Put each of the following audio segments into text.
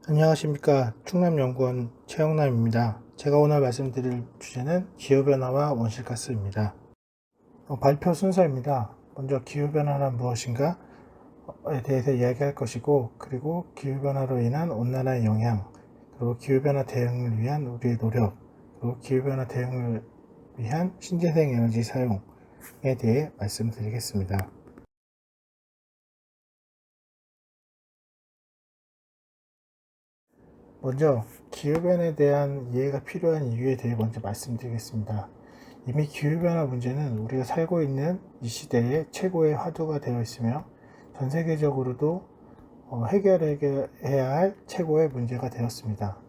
안녕하십니까. 충남연구원 최영남입니다. 제가 오늘 말씀드릴 주제는 기후변화와 온실가스입니다. 발표 순서입니다. 먼저 기후변화란 무엇인가에 대해서 이야기할 것이고, 그리고 기후변화로 인한 온난화의 영향, 그리고 기후변화 대응을 위한 우리의 노력, 그리고 기후변화 대응을 위한 신재생 에너지 사용에 대해 말씀드리겠습니다. 먼저 기후변화에 대한 이해가 필요한 이유에 대해 먼저 말씀드리겠습니다. 이미 기후변화 문제는 우리가 살고 있는 이 시대의 최고의 화두가 되어 있으며 전 세계적으로도 해결해야 할 최고의 문제가 되었습니다.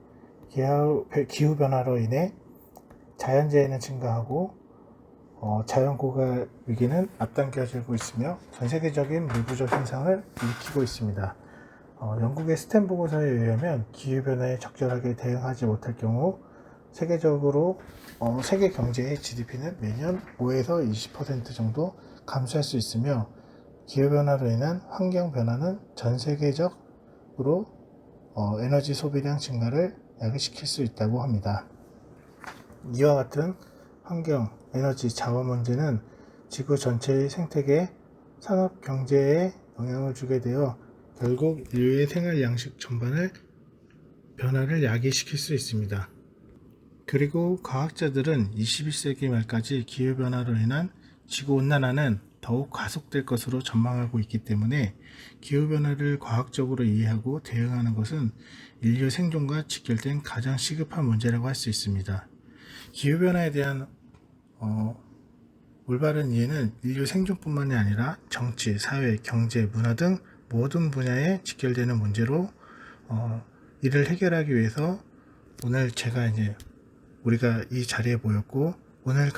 기후변화로 인해 자연재해는 증가하고 자연고갈 위기는 앞당겨지고 있으며 전 세계적인 물 부족 현상을 일으키고 있습니다. 영국의 스탠 보고서에 의하면 기후변화에 적절하게 대응하지 못할 경우 세계적으로 세계 경제의 GDP는 매년 5에서 20% 정도 감소할 수 있으며 기후변화로 인한 환경변화는 전 세계적으로 에너지 소비량 증가를 야기시킬 수 있다고 합니다. 이와 같은 환경, 에너지, 자원 문제는 지구 전체의 생태계, 산업, 경제에 영향을 주게 되어 결국 인류의 생활 양식 전반을 변화를 야기시킬 수 있습니다. 그리고 과학자들은 21세기 말까지 기후변화로 인한 지구온난화는 더욱 가속될 것으로 전망하고 있기 때문에 기후변화를 과학적으로 이해하고 대응하는 것은 인류 생존과 직결된 가장 시급한 문제라고 할 수 있습니다. 기후변화에 대한 올바른 이해는 인류 생존뿐만이 아니라 정치, 사회, 경제, 문화 등 모든 분야에 직결되는 문제로 이를 해결하기 위해서 오늘 우리가 이 자리에 모였고 오늘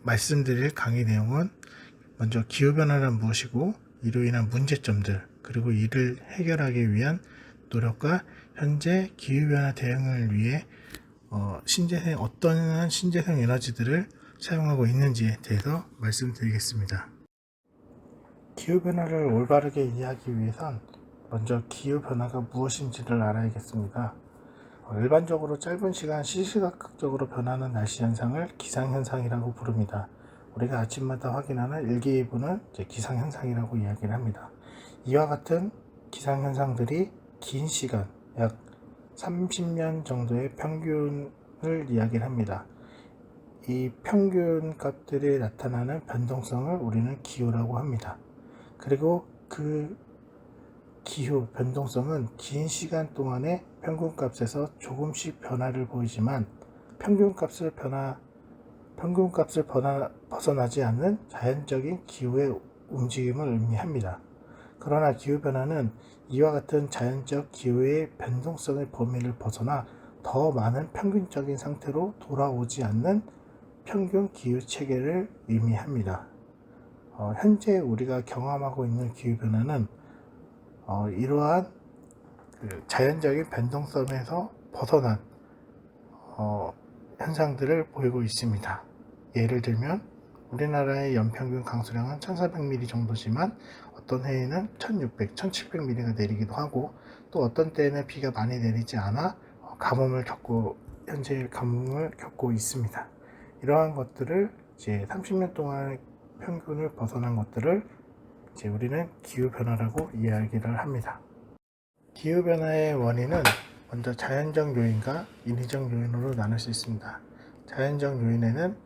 말씀드릴 강의 내용은 먼저 기후변화란 무엇이고 이로 인한 문제점들 그리고 이를 해결하기 위한 노력과 현재 기후변화 대응을 위해 어떠한 신재생 에너지들을 사용하고 있는지에 대해서 말씀드리겠습니다. 기후변화를 올바르게 이해하기 위해선 먼저 기후변화가 무엇인지를 알아야겠습니다. 일반적으로 짧은 시간 시시각각적으로 변하는 날씨 현상을 기상현상이라고 부릅니다. 우리가 아침마다 확인하는 일기예보는 기상현상이라고 이야기를 합니다. 이와 같은 기상현상들이 긴 시간, 약 30년 정도의 평균을 이야기를 합니다. 이 평균 값들이 나타나는 변동성을 우리는 기후라고 합니다. 그리고 그 기후 변동성은 긴 시간 동안의 평균값에서 조금씩 변화를 보이지만 평균값을 벗어나지 않는 자연적인 기후의 움직임을 의미합니다. 그러나 기후변화는 이와 같은 자연적 기후의 변동성의 범위를 벗어나 더 많은 평균적인 상태로 돌아오지 않는 평균 기후 체계를 의미합니다. 현재 우리가 경험하고 있는 기후변화는 이러한 자연적인 변동성에서 벗어난 현상들을 보이고 있습니다. 예를 들면 우리나라의 연평균 강수량은 1400mm 정도지만 어떤 해에는 1600, 1700mm가 내리기도 하고 또 어떤 때에는 비가 많이 내리지 않아 현재 가뭄을 겪고 있습니다. 이러한 것들을 30년 동안 평균을 벗어난 것들을 우리는 기후변화라고 이야기를 합니다. 기후변화의 원인은 먼저 자연적 요인과 인위적 요인으로 나눌 수 있습니다. 자연적 요인에는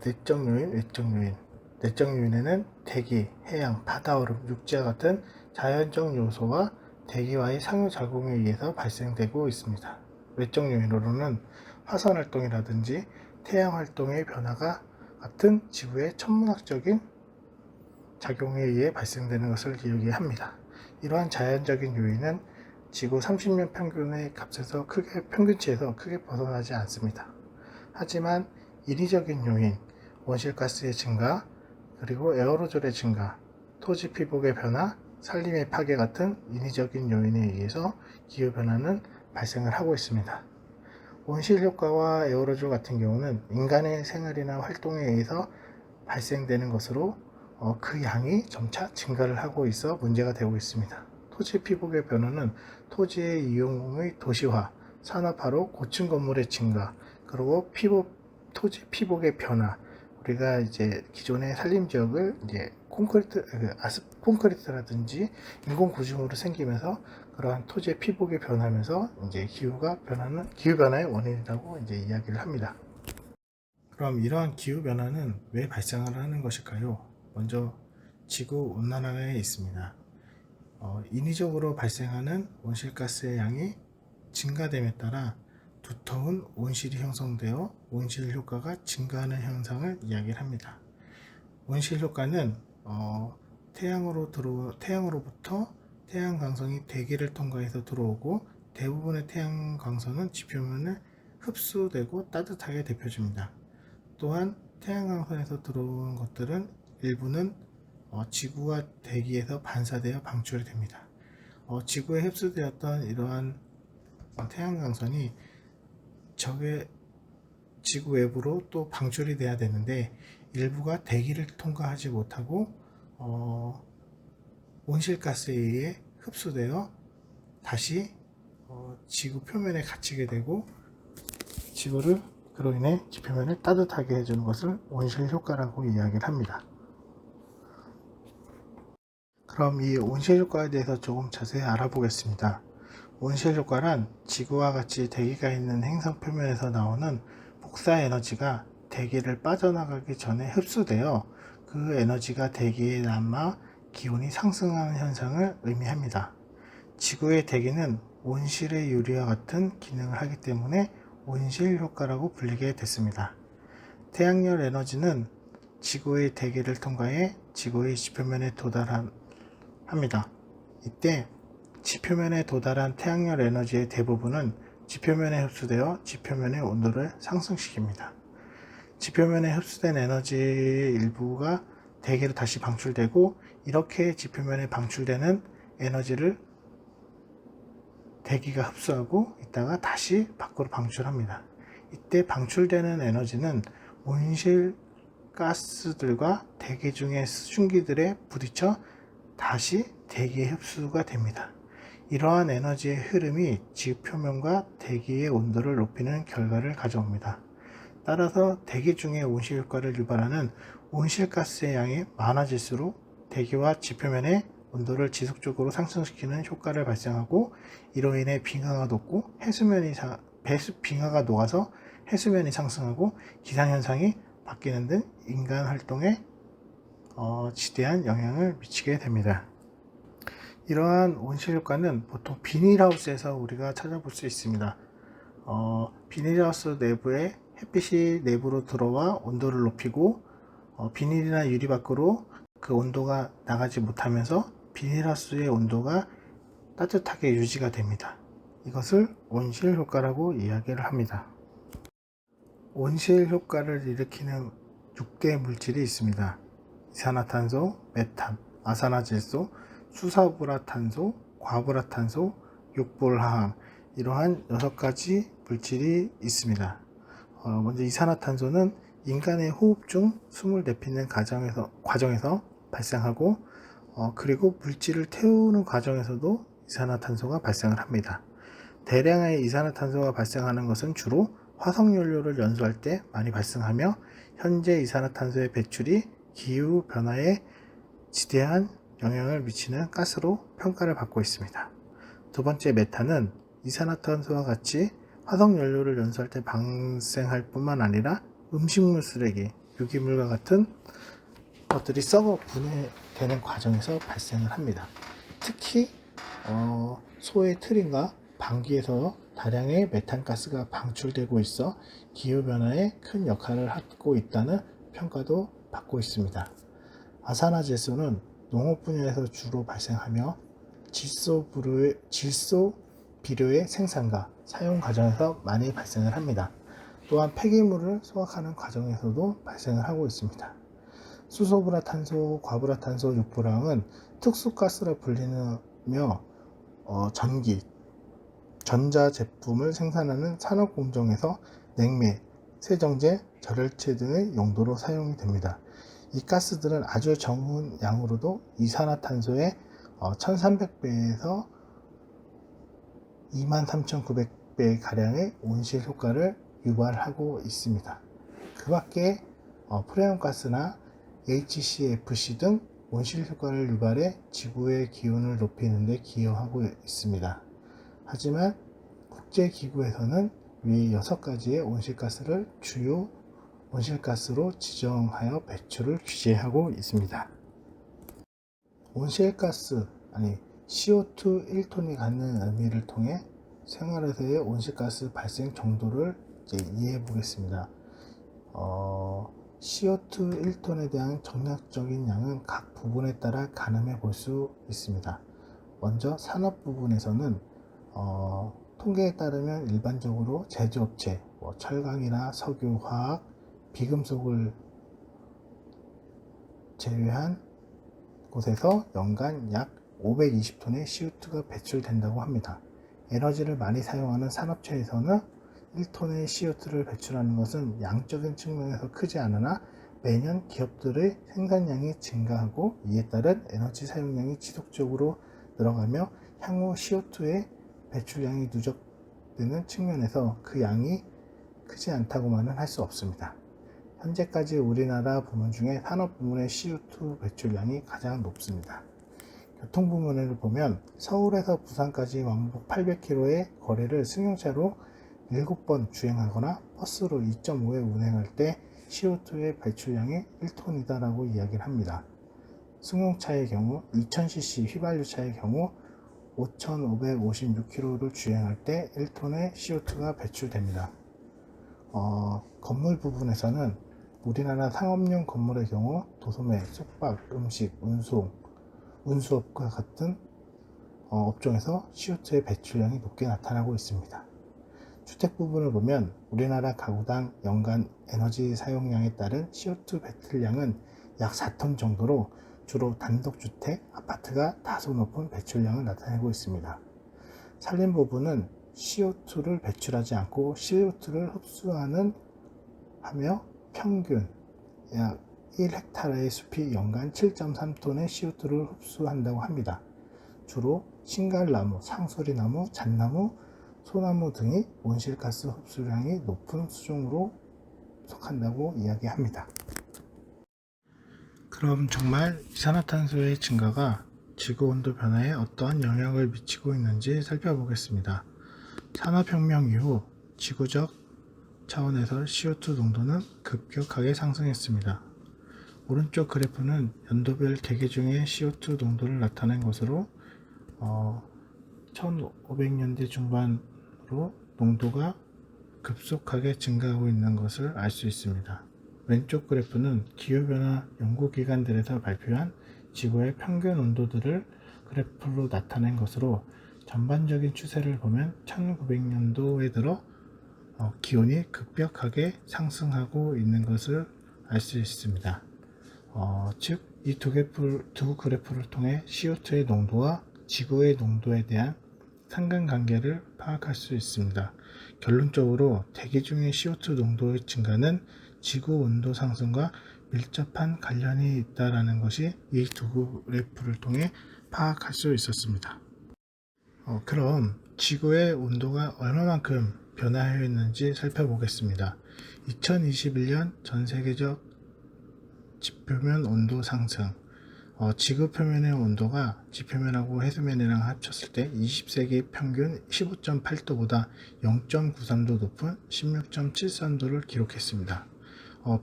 내적 요인, 외적 요인. 내적 요인에는 대기, 해양, 바다 얼음, 육지와 같은 자연적 요소와 대기와의 상호작용에 의해서 발생되고 있습니다. 외적 요인으로는 화산 활동이라든지 태양 활동의 변화가 같은 지구의 천문학적인 작용에 의해 발생되는 것을 이야기합니다. 이러한 자연적인 요인은 지구 30년 평균의 평균치에서 크게 벗어나지 않습니다. 하지만 인위적인 요인, 온실가스의 증가, 그리고 에어로졸의 증가, 토지 피복의 변화, 산림의 파괴 같은 인위적인 요인에 의해서 기후변화는 발생을 하고 있습니다. 온실효과와 에어로졸 같은 경우는 인간의 생활이나 활동에 의해서 발생되는 것으로 그 양이 점차 증가를 하고 있어 문제가 되고 있습니다. 토지 피복의 변화는 토지의 이용의 도시화, 산업화로 고층 건물의 증가, 그리고 토지 피복의 변화. 우리가 이제 기존의 산림 지역을 이제 콘크리트라든지 인공 구조물로 생기면서 그러한 토지의 피복이 변하면서 이제 기후 변화의 원인이라고 이제 이야기를 합니다. 그럼 이러한 기후 변화는 왜 발생을 하는 것일까요? 먼저 지구 온난화에 있습니다. 인위적으로 발생하는 온실가스의 양이 증가됨에 따라 두터운 온실이 형성되어 온실 효과가 증가하는 현상을 이야기를 합니다. 온실 효과는 태양으로부터 태양 광선이 대기를 통과해서 들어오고 대부분의 태양 광선은 지표면에 흡수되고 따뜻하게 데펴줍니다. 또한 태양 광선에서 들어오는 것들은 일부는 지구와 대기에서 반사되어 방출이 됩니다. 지구에 흡수되었던 이러한 태양 광선이 지구 외부로 또 방출이 돼야 되는데 일부가 대기를 통과하지 못하고 온실가스에 의해 흡수되어 다시 지구 표면에 갇히게 되고 지구를 그로 인해 지표면을 따뜻하게 해주는 것을 온실 효과라고 이야기를 합니다. 그럼 이 온실 효과에 대해서 조금 자세히 알아보겠습니다. 온실 효과란 지구와 같이 대기가 있는 행성 표면에서 나오는 복사 에너지가 대기를 빠져나가기 전에 흡수되어 그 에너지가 대기에 남아 기온이 상승하는 현상을 의미합니다. 지구의 대기는 온실의 유리와 같은 기능을 하기 때문에 온실 효과라고 불리게 됐습니다. 태양열 에너지는 지구의 대기를 통과해 지구의 지표면에 합니다. 이때 지표면에 도달한 태양열 에너지의 대부분은 지표면에 흡수되어 지표면의 온도를 상승시킵니다. 지표면에 흡수된 에너지의 일부가 대기로 다시 방출되고 이렇게 지표면에 방출되는 에너지를 대기가 흡수하고 있다가 다시 밖으로 방출합니다. 이때 방출되는 에너지는 온실 가스들과 대기 중의 수증기들에 부딪혀 다시 대기에 흡수가 됩니다. 이러한 에너지의 흐름이 지구 표면과 대기의 온도를 높이는 결과를 가져옵니다. 따라서 대기 중에 온실 효과를 유발하는 온실가스의 양이 많아질수록 대기와 지표면의 온도를 지속적으로 상승시키는 효과를 발생하고 이로 인해 빙하가 녹아서 해수면이 상승하고 기상현상이 바뀌는 등 인간 활동에 지대한 영향을 미치게 됩니다. 이러한 온실 효과는 보통 비닐하우스에서 우리가 찾아볼 수 있습니다. 비닐하우스 내부에 햇빛이 내부로 들어와 온도를 높이고 비닐이나 유리 밖으로 그 온도가 나가지 못하면서 비닐하우스의 온도가 따뜻하게 유지가 됩니다. 이것을 온실 효과라고 이야기를 합니다. 온실 효과를 일으키는 6대 물질이 있습니다. 이산화탄소, 메탄, 아산화질소, 수소불화탄소, 과불화탄소, 육볼화학 이러한 6가지 물질이 있습니다. 먼저 이산화탄소는 인간의 호흡 중 숨을 내뱉는 과정에서 발생하고 그리고 물질을 태우는 과정에서도 이산화탄소가 발생을 합니다. 대량의 이산화탄소가 발생하는 것은 주로 화석연료를 연소할 때 많이 발생하며 현재 이산화탄소의 배출이 기후 변화에 지대한 영향을 미치는 가스로 평가를 받고 있습니다. 두 번째 메탄은 이산화탄소와 같이 화석연료를 연소할 때 발생할 뿐만 아니라 음식물 쓰레기, 유기물과 같은 것들이 썩어 분해되는 과정에서 발생을 합니다. 특히 소의 트림과 방귀에서 다량의 메탄가스가 방출되고 있어 기후변화에 큰 역할을 하고 있다는 평가도 받고 있습니다. 아산화질소는 농업 분야에서 주로 발생하며 질소 비료의 생산과 사용 과정에서 많이 발생을 합니다. 또한 폐기물을 소각하는 과정에서도 발생을 하고 있습니다. 수소불화탄소, 과불화탄소, 육불화학은 특수가스라 불리며 전자제품을 생산하는 산업공정에서 냉매, 세정제, 절열체 등의 용도로 사용이 됩니다. 이 가스들은 아주 적은 양으로도 이산화탄소의 1300배에서 23,900배 가량의 온실 효과를 유발하고 있습니다. 그 밖에 프레온가스나 HCFC 등 온실 효과를 유발해 지구의 기온을 높이는 데 기여하고 있습니다. 하지만 국제기구에서는 위 6가지의 온실가스를 주요 온실가스로 지정하여 배출을 규제하고 있습니다. 온실가스, CO2 1톤이 갖는 의미를 통해 생활에서의 온실가스 발생 정도를 이해해 보겠습니다. CO2 1톤에 대한 정략적인 양은 각 부분에 따라 가늠해 볼 수 있습니다. 먼저 산업 부분에서는 통계에 따르면 일반적으로 제조업체, 철강이나 석유, 화학, 비금속을 제외한 곳에서 연간 약 520톤의 CO2가 배출된다고 합니다. 에너지를 많이 사용하는 산업체에서는 1톤의 CO2를 배출하는 것은 양적인 측면에서 크지 않으나 매년 기업들의 생산량이 증가하고 이에 따른 에너지 사용량이 지속적으로 늘어가며 향후 CO2의 배출량이 누적되는 측면에서 그 양이 크지 않다고만은 할 수 없습니다. 현재까지 우리나라 부문 중에 산업 부문의 CO2 배출량이 가장 높습니다. 교통 부문을 보면 서울에서 부산까지 왕복 800km의 거리를 승용차로 7번 주행하거나 버스로 2.5회 운행할 때 CO2의 배출량이 1톤이다 라고 이야기를 합니다. 승용차의 경우 2000cc 휘발유차의 경우 5556km를 주행할 때 1톤의 CO2가 배출됩니다. 건물 부분에서는 우리나라 상업용 건물의 경우 도소매, 숙박, 음식, 운수업과 같은 업종에서 CO2의 배출량이 높게 나타나고 있습니다. 주택 부분을 보면 우리나라 가구당 연간 에너지 사용량에 따른 CO2 배출량은 약 4톤 정도로 주로 단독주택, 아파트가 다소 높은 배출량을 나타내고 있습니다. 산림 부분은 CO2를 배출하지 않고 CO2를 흡수하며 평균 약 1헥타르의 숲이 연간 7.3톤의 CO2를 흡수한다고 합니다. 주로 신갈나무, 상수리나무, 잣나무, 소나무 등이 온실가스 흡수량이 높은 수종으로 속한다고 이야기합니다. 그럼 정말 이산화탄소의 증가가 지구온도 변화에 어떠한 영향을 미치고 있는지 살펴보겠습니다. 산업혁명 이후 지구적 차원에서 CO2 농도는 급격하게 상승했습니다. 오른쪽 그래프는 연도별 대기 중의 CO2 농도를 나타낸 것으로 1500년대 중반으로 농도가 급속하게 증가하고 있는 것을 알 수 있습니다. 왼쪽 그래프는 기후변화 연구기관들에서 발표한 지구의 평균 온도들을 그래프로 나타낸 것으로 전반적인 추세를 보면 1900년도에 들어 기온이 급격하게 상승하고 있는 것을 알 수 있습니다. 즉, 이 두 그래프를 통해 CO2의 농도와 지구의 농도에 대한 상관관계를 파악할 수 있습니다. 결론적으로 대기 중의 CO2 농도의 증가는 지구 온도 상승과 밀접한 관련이 있다는 것이 이 두 그래프를 통해 파악할 수 있었습니다. 그럼 지구의 온도가 얼마만큼 변화했는지 살펴보겠습니다. 2021년 전 세계적 지표면 온도 상승. 지구 표면의 온도가 지표면하고 해수면이랑 합쳤을 때 20세기 평균 15.8도보다 0.93도 높은 16.73도를 기록했습니다.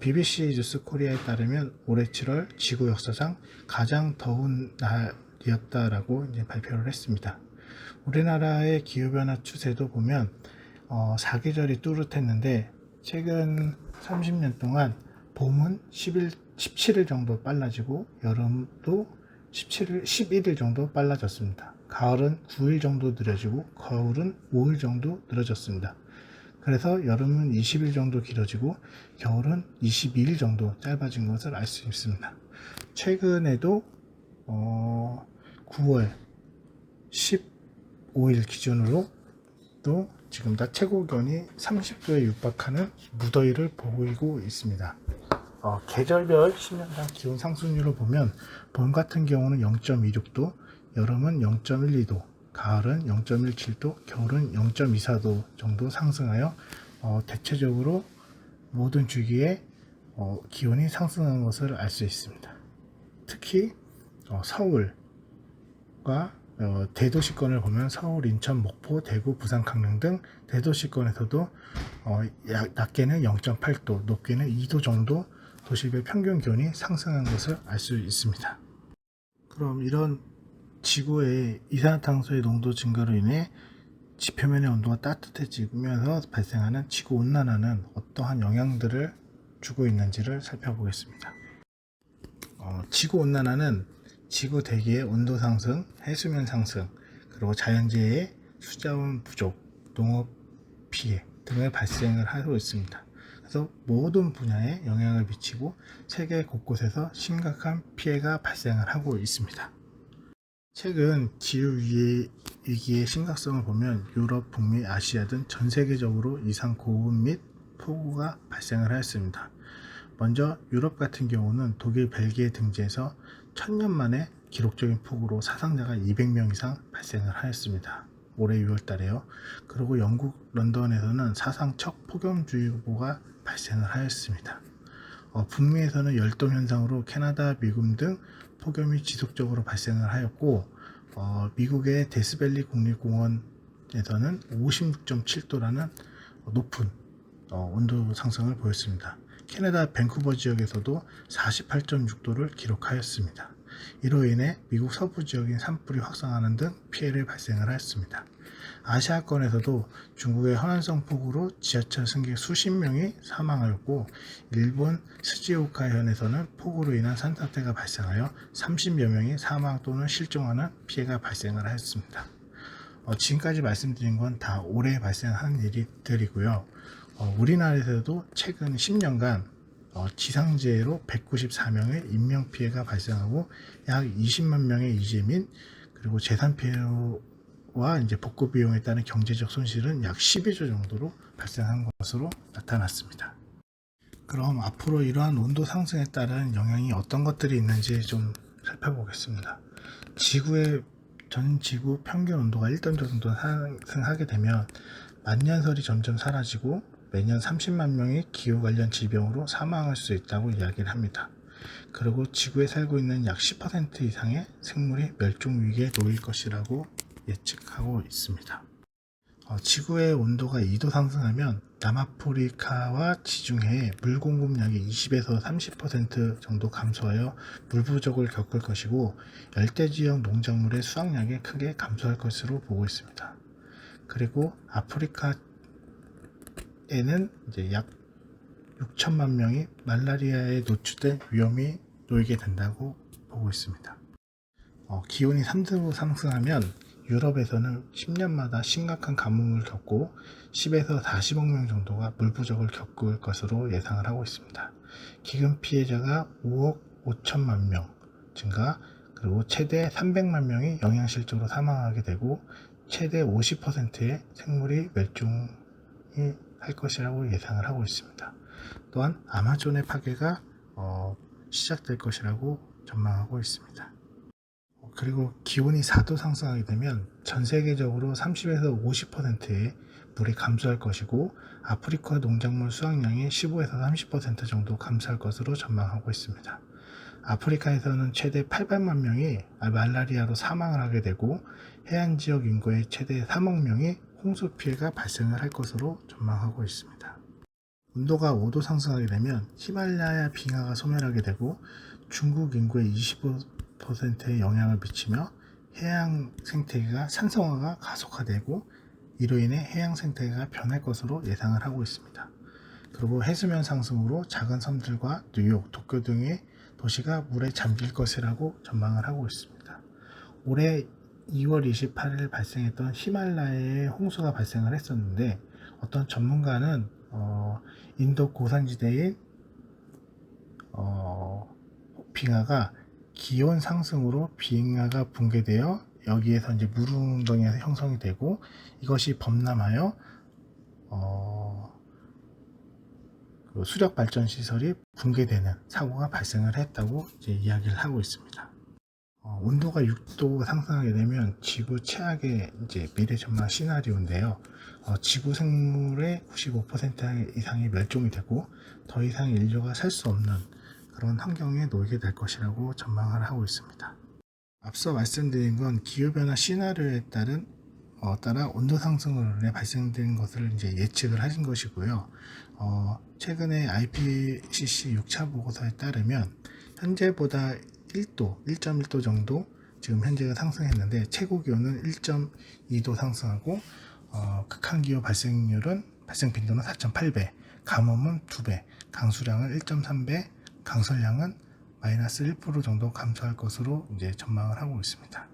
BBC 뉴스 코리아에 따르면 올해 7월 지구 역사상 가장 더운 날이었다라고 발표를 했습니다. 우리나라의 기후변화 추세도 보면 사계절이 뚜렷했는데 최근 30년 동안 봄은 17일 정도 빨라지고 여름도 11일 정도 빨라졌습니다. 가을은 9일 정도 느려지고 겨울은 5일 정도 늘어졌습니다. 그래서 여름은 20일 정도 길어지고 겨울은 22일 정도 짧아진 것을 알 수 있습니다. 최근에도 9월 15일 기준으로 또 지금 다 최고 기온이 30도에 육박하는 무더위를 보이고 있습니다. 계절별 10년간 기온 상승률을 보면 봄 같은 경우는 0.26도, 여름은 0.12도, 가을은 0.17도, 겨울은 0.24도 정도 상승하여 대체적으로 모든 주기에 기온이 상승한 것을 알 수 있습니다. 특히 서울과 대도시권을 보면 서울, 인천, 목포, 대구, 부산, 강릉 등 대도시권에서도 낮게는 0.8도, 높게는 2도 정도 도시별 평균 기온이 상승한 것을 알 수 있습니다. 그럼 이런 지구의 이산화탄소의 농도 증가로 인해 지표면의 온도가 따뜻해지면서 발생하는 지구온난화는 어떠한 영향들을 주고 있는지를 살펴보겠습니다. 지구온난화는 지구 대기의 온도 상승, 해수면 상승, 그리고 자연재해, 수자원 부족, 농업 피해 등을 발생을 하고 있습니다. 그래서 모든 분야에 영향을 미치고 세계 곳곳에서 심각한 피해가 발생을 하고 있습니다. 최근 기후위기의 심각성을 보면 유럽, 북미, 아시아 등 전 세계적으로 이상 고온 및 폭우가 발생을 하였습니다. 먼저 유럽 같은 경우는 독일, 벨기에 등지에서 1000년 만에 기록적인 폭우로 사상자가 200명 이상 발생을 하였습니다. 올해 6월 달에요. 그리고 영국 런던에서는 사상 첫 폭염주의보가 발생을 하였습니다. 북미에서는 열돔 현상으로 캐나다, 미국 등 폭염이 지속적으로 발생을 하였고, 미국의 데스밸리 국립공원에서는 56.7도라는 높은 온도 상승을 보였습니다. 캐나다 밴쿠버 지역에서도 48.6도를 기록하였습니다. 이로 인해 미국 서부 지역인 산불이 확산하는 등 피해를 발생을 하였습니다. 아시아권에서도 중국의 현안성 폭우로 지하철 승객 수십 명이 사망하였고, 일본 스즈오카현에서는 폭우로 인한 산사태가 발생하여 30여 명이 사망 또는 실종하는 피해가 발생을 하였습니다. 지금까지 말씀드린 건 다 올해 발생한 일들이고요. 우리나라에서도 최근 10년간 지상재해로 194명의 인명피해가 발생하고 약 20만 명의 이재민, 그리고 재산피해와 이제 복구 비용에 따른 경제적 손실은 약 12조 정도로 발생한 것으로 나타났습니다. 그럼 앞으로 이러한 온도 상승에 따른 영향이 어떤 것들이 있는지 좀 살펴보겠습니다. 전 지구 평균 온도가 1도 정도 상승하게 되면 만년설이 점점 사라지고 매년 30만 명이 기후 관련 질병으로 사망할 수 있다고 이야기를 합니다. 그리고 지구에 살고 있는 약 10% 이상의 생물이 멸종 위기에 놓일 것이라고 예측하고 있습니다. 지구의 온도가 2도 상승하면 남아프리카와 지중해에 물 공급량이 20에서 30% 정도 감소하여 물 부족을 겪을 것이고, 열대지역 농작물의 수확량이 크게 감소할 것으로 보고 있습니다. 그리고 아프리카에는 이제 약 6천만 명이 말라리아에 노출된 위험이 놓이게 된다고 보고 있습니다. 기온이 3도 상승하면 유럽에서는 10년마다 심각한 가뭄을 겪고 10에서 40억 명 정도가 물 부족을 겪을 것으로 예상을 하고 있습니다. 기근 피해자가 5억 5천만 명 증가, 그리고 최대 300만 명이 영양실조로 사망하게 되고 최대 50%의 생물이 멸종이 할 것이라고 예상을 하고 있습니다. 또한 아마존의 파괴가 시작될 것이라고 전망하고 있습니다. 그리고 기온이 4도 상승하게 되면 전 세계적으로 30에서 50%의 물이 감소할 것이고, 아프리카 농작물 수확량이 15에서 30% 정도 감소할 것으로 전망하고 있습니다. 아프리카에서는 최대 800만 명이 말라리아로 사망을 하게 되고, 해안지역 인구의 최대 3억 명이 홍수 피해가 발생을 할 것으로 전망하고 있습니다. 온도가 5도 상승하게 되면 히말라야 빙하가 소멸하게 되고 중국 인구의 25%에 영향을 미치며 해양 생태계가 산성화가 가속화되고, 이로 인해 해양 생태계가 변할 것으로 예상을 하고 있습니다. 그리고 해수면 상승으로 작은 섬들과 뉴욕, 도쿄 등의 도시가 물에 잠길 것이라고 전망을 하고 있습니다. 올해 2월 28일 발생했던 히말라야의 홍수가 발생을 했었는데, 어떤 전문가는 인도 고산지대인 빙하가 기온 상승으로 빙하가 붕괴되어 여기에서 이제 물웅덩이가 형성이 되고, 이것이 범람하여 그 수력 발전 시설이 붕괴되는 사고가 발생을 했다고 이제 이야기를 하고 있습니다. 온도가 6도 상승하게 되면 지구 최악의 이제 미래 전망 시나리오인데요. 지구 생물의 95% 이상이 멸종이 되고 더 이상 인류가 살 수 없는 그런 환경에 놓이게 될 것이라고 전망을 하고 있습니다. 앞서 말씀드린 건 기후변화 시나리오에 따라 온도 상승으로 인해 발생된 것을 이제 예측을 하신 것이고요. 최근에 IPCC 6차 보고서에 따르면 현재보다 1.1도 정도 지금 현재가 상승했는데 최고 기온은 1.2도 상승하고 극한기후 발생 빈도는 4.8배, 가뭄은 2배, 강수량은 1.3배, 강설량은 마이너스 1% 정도 감소할 것으로 이제 전망을 하고 있습니다.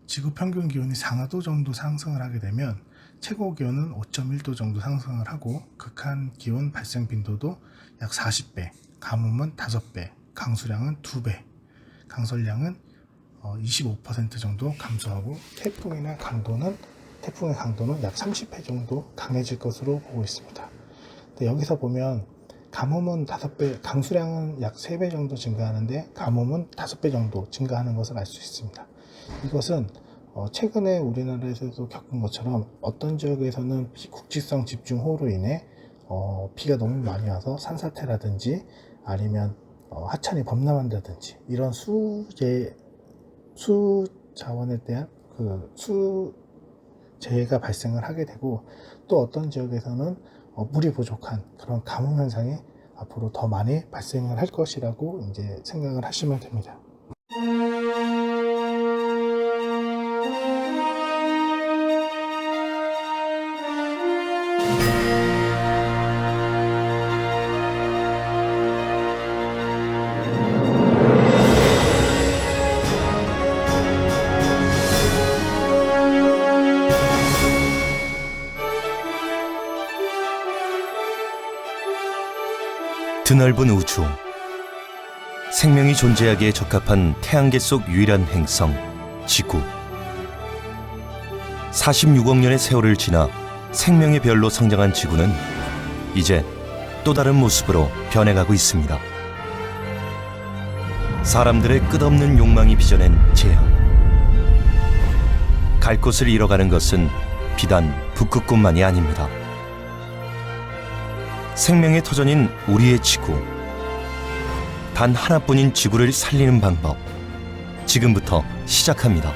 지구 평균 기온이 4도 정도 상승을 하게 되면 최고 기온은 5.1도 정도 상승을 하고 극한 기온 발생 빈도도 약 40배, 가뭄은 5배, 강수량은 2배, 강설량은 25% 정도 감소하고 태풍의 강도는 약 30배 정도 강해질 것으로 보고 있습니다. 근데 여기서 보면 가뭄은 5배, 강수량은 약 3배 정도 증가하는데 가뭄은 5배 정도 증가하는 것을 알 수 있습니다. 이것은 최근에 우리나라에서도 겪은 것처럼 어떤 지역에서는 국지성 집중호우로 인해 비가 너무 많이 와서 산사태라든지 아니면 하천이 범람한다든지 이런 수자원에 대한 수재해가 발생을 하게 되고 또 어떤 지역에서는 물이 부족한 그런 가뭄 현상이 앞으로 더 많이 발생을 할 것이라고 이제 생각을 하시면 됩니다. 드넓은 우주, 생명이 존재하기에 적합한 태양계 속 유일한 행성, 지구. 46억 년의 세월을 지나 생명의 별로 성장한 지구는 이제 또 다른 모습으로 변해가고 있습니다. 사람들의 끝없는 욕망이 빚어낸 재앙. 갈 곳을 잃어가는 것은 비단 북극곰만이 아닙니다. 생명의 터전인 우리의 지구. 단 하나뿐인 지구를 살리는 방법. 지금부터 시작합니다.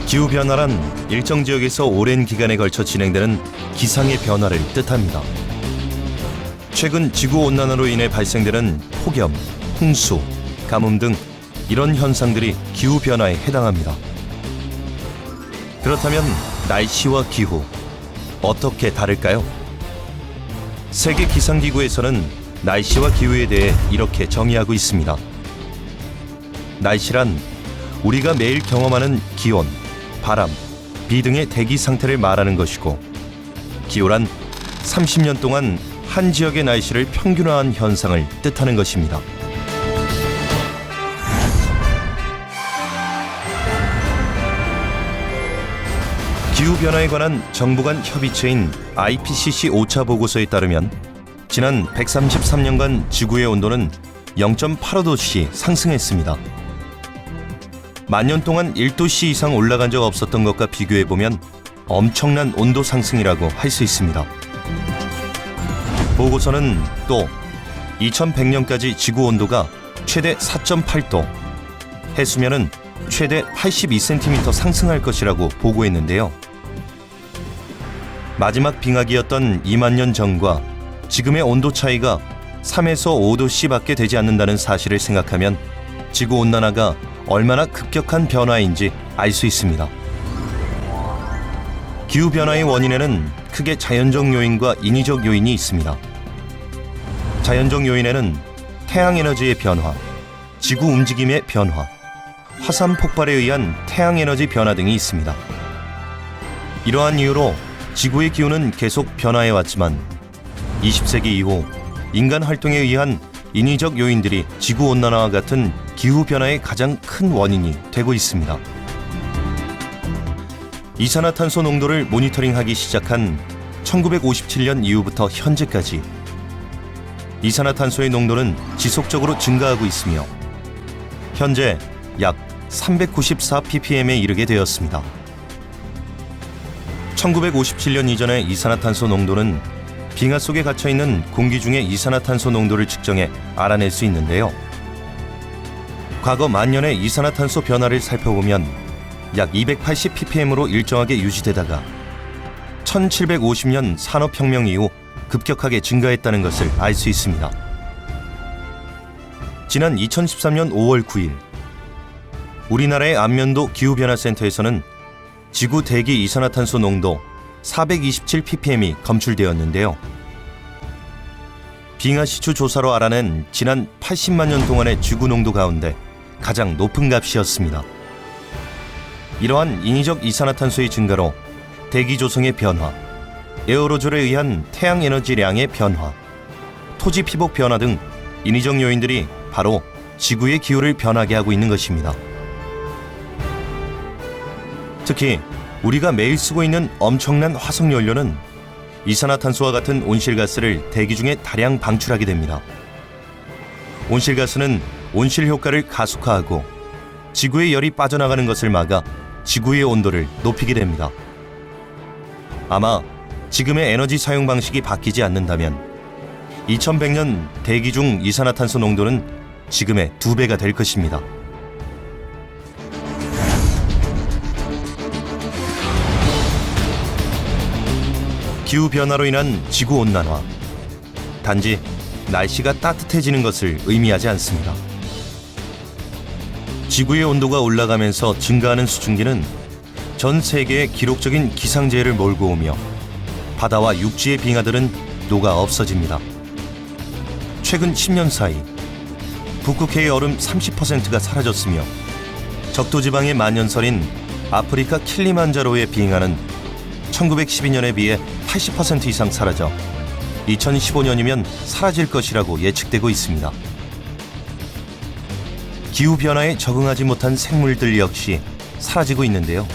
기후변화란 일정 지역에서 오랜 기간에 걸쳐 진행되는 기상의 변화를 뜻합니다. 최근 지구온난화로 인해 발생되는 폭염, 홍수, 가뭄 등 이런 현상들이 기후변화에 해당합니다. 그렇다면 날씨와 기후, 어떻게 다를까요? 세계기상기구에서는 날씨와 기후에 대해 이렇게 정의하고 있습니다. 날씨란 우리가 매일 경험하는 기온, 바람, 비 등의 대기 상태를 말하는 것이고, 기후란 30년 동안 한 지역의 날씨를 평균화한 현상을 뜻하는 것입니다. 기후변화에 관한 정부 간 협의체인 IPCC 5차 보고서에 따르면 지난 133년간 지구의 온도는 0.85도씩 상승했습니다. 만년 동안 1도씨 이상 올라간 적 없었던 것과 비교해보면 엄청난 온도 상승이라고 할 수 있습니다. 보고서는 또 2100년까지 지구 온도가 최대 4.8도, 해수면은 최대 82cm 상승할 것이라고 보고했는데요. 마지막 빙하기였던 2만 년 전과 지금의 온도 차이가 3에서 5도씨밖에 되지 않는다는 사실을 생각하면 지구온난화가 얼마나 급격한 변화인지 알 수 있습니다. 기후변화의 원인에는 크게 자연적 요인과 인위적 요인이 있습니다. 자연적 요인에는 태양에너지의 변화, 지구 움직임의 변화, 화산 폭발에 의한 태양에너지 변화 등이 있습니다. 이러한 이유로 지구의 기후는 계속 변화해왔지만 20세기 이후 인간 활동에 의한 인위적 요인들이 지구온난화와 같은 기후변화의 가장 큰 원인이 되고 있습니다. 이산화탄소 농도를 모니터링하기 시작한 1957년 이후부터 현재까지 이산화탄소의 농도는 지속적으로 증가하고 있으며 현재 약 394ppm에 이르게 되었습니다. 1957년 이전의 이산화탄소 농도는 빙하 속에 갇혀있는 공기 중의 이산화탄소 농도를 측정해 알아낼 수 있는데요. 과거 만년의 이산화탄소 변화를 살펴보면 약 280ppm으로 일정하게 유지되다가 1750년 산업혁명 이후 급격하게 증가했다는 것을 알 수 있습니다. 지난 2013년 5월 9일 우리나라의 안면도 기후변화센터에서는 지구 대기 이산화탄소 농도 427ppm이 검출되었는데요. 빙하 시추 조사로 알아낸 지난 80만 년 동안의 지구 농도 가운데 가장 높은 값이었습니다. 이러한 인위적 이산화탄소의 증가로 대기 조성의 변화, 에어로졸에 의한 태양 에너지량의 변화, 토지 피복 변화 등 인위적 요인들이 바로 지구의 기후를 변하게 하고 있는 것입니다. 특히 우리가 매일 쓰고 있는 엄청난 화석연료는 이산화탄소와 같은 온실가스를 대기 중에 다량 방출하게 됩니다. 온실가스는 온실 효과를 가속화하고 지구의 열이 빠져나가는 것을 막아 지구의 온도를 높이게 됩니다. 아마 지금의 에너지 사용 방식이 바뀌지 않는다면 2100년 대기 중 이산화탄소 농도는 지금의 2배가 될 것입니다. 기후변화로 인한 지구온난화, 단지 날씨가 따뜻해지는 것을 의미하지 않습니다. 지구의 온도가 올라가면서 증가하는 수증기는 전 세계에 기록적인 기상재해를 몰고 오며 바다와 육지의 빙하들은 녹아 없어집니다. 최근 10년 사이 북극해의 얼음 30%가 사라졌으며 적도지방의 만년설인 아프리카 킬리만자로의 빙하는 1912년에 비해 80% 이상 사라져 2015년이면 사라질 것이라고 예측되고 있습니다. 기후변화에 적응하지 못한 생물들 역시 사라지고 있는데요.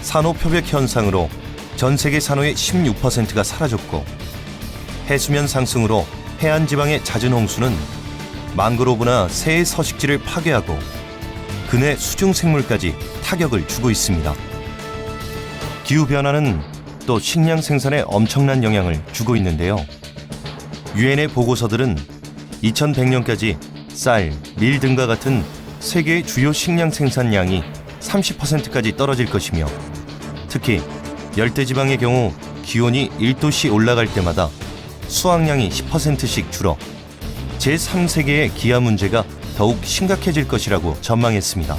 산호 표백 현상으로 전 세계 산호의 16%가 사라졌고 해수면 상승으로 해안 지방의 잦은 홍수는 망그로브나 새의 서식지를 파괴하고 근해 수중 생물까지 타격을 주고 있습니다. 기후변화는 또 식량 생산에 엄청난 영향을 주고 있는데요. 유엔의 보고서들은 2100년까지 쌀, 밀 등과 같은 세계의 주요 식량 생산량이 30%까지 떨어질 것이며 특히 열대지방의 경우 기온이 1도씩 올라갈 때마다 수확량이 10%씩 줄어 제3세계의 기아 문제가 더욱 심각해질 것이라고 전망했습니다.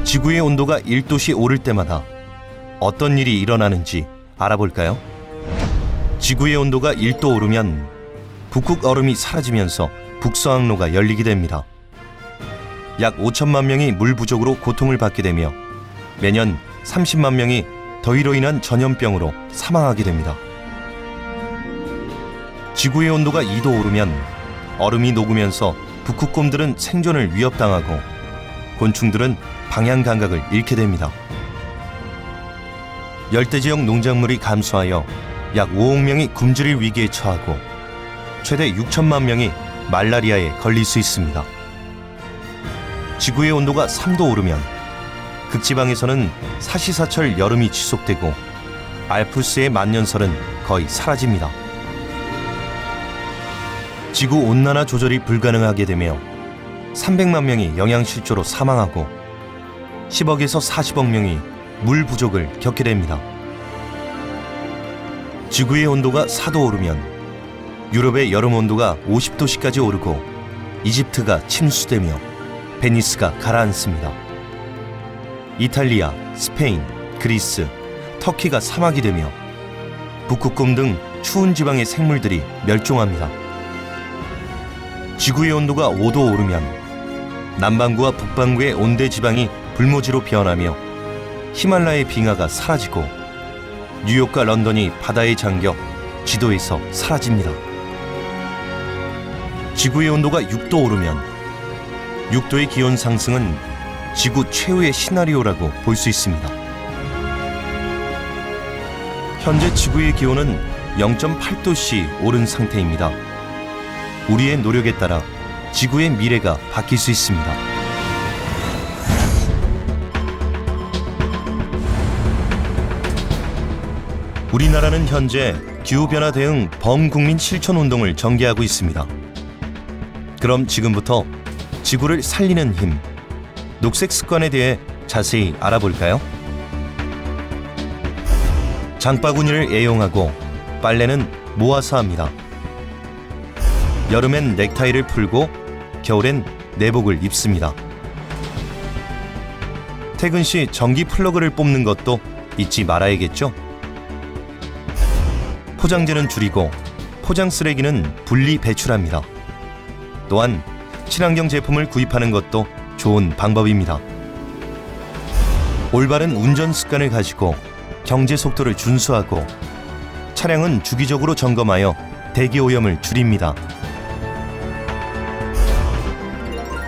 지구의 온도가 1도씩 오를 때마다 어떤 일이 일어나는지 알아볼까요? 지구의 온도가 1도 오르면 북극 얼음이 사라지면서 북서항로가 열리게 됩니다. 약 5천만 명이 물 부족으로 고통을 받게 되며 매년 30만 명이 더위로 인한 전염병으로 사망하게 됩니다. 지구의 온도가 2도 오르면 얼음이 녹으면서 북극곰들은 생존을 위협당하고 곤충들은 방향 감각을 잃게 됩니다. 열대지역 농작물이 감소하여 약 5억 명이 굶주릴 위기에 처하고 최대 6천만 명이 말라리아에 걸릴 수 있습니다. 지구의 온도가 3도 오르면 극지방에서는 사시사철 여름이 지속되고 알프스의 만년설은 거의 사라집니다. 지구 온난화 조절이 불가능하게 되며 300만 명이 영양실조로 사망하고 10억에서 40억 명이 물 부족을 겪게 됩니다. 지구의 온도가 4도 오르면 유럽의 여름 온도가 50도씨까지 오르고 이집트가 침수되며 베니스가 가라앉습니다. 이탈리아, 스페인, 그리스, 터키가 사막이 되며 북극곰 등 추운 지방의 생물들이 멸종합니다. 지구의 온도가 5도 오르면 남반구와 북반구의 온대 지방이 불모지로 변하며 히말라야의 빙하가 사라지고 뉴욕과 런던이 바다에 잠겨 지도에서 사라집니다. 지구의 온도가 6도 오르면 6도의 기온 상승은 지구 최후의 시나리오라고 볼 수 있습니다. 현재 지구의 기온은 0.8도씨 오른 상태입니다. 우리의 노력에 따라 지구의 미래가 바뀔 수 있습니다. 우리나라는 현재 기후변화 대응 범국민 실천 운동을 전개하고 있습니다. 그럼 지금부터 지구를 살리는 힘, 녹색 습관에 대해 자세히 알아볼까요? 장바구니를 애용하고 빨래는 모아서 합니다. 여름엔 넥타이를 풀고 겨울엔 내복을 입습니다. 퇴근 시 전기 플러그를 뽑는 것도 잊지 말아야겠죠? 포장재는 줄이고 포장 쓰레기는 분리 배출합니다. 또한 친환경 제품을 구입하는 것도 좋은 방법입니다. 올바른 운전 습관을 가지고 경제 속도를 준수하고 차량은 주기적으로 점검하여 대기 오염을 줄입니다.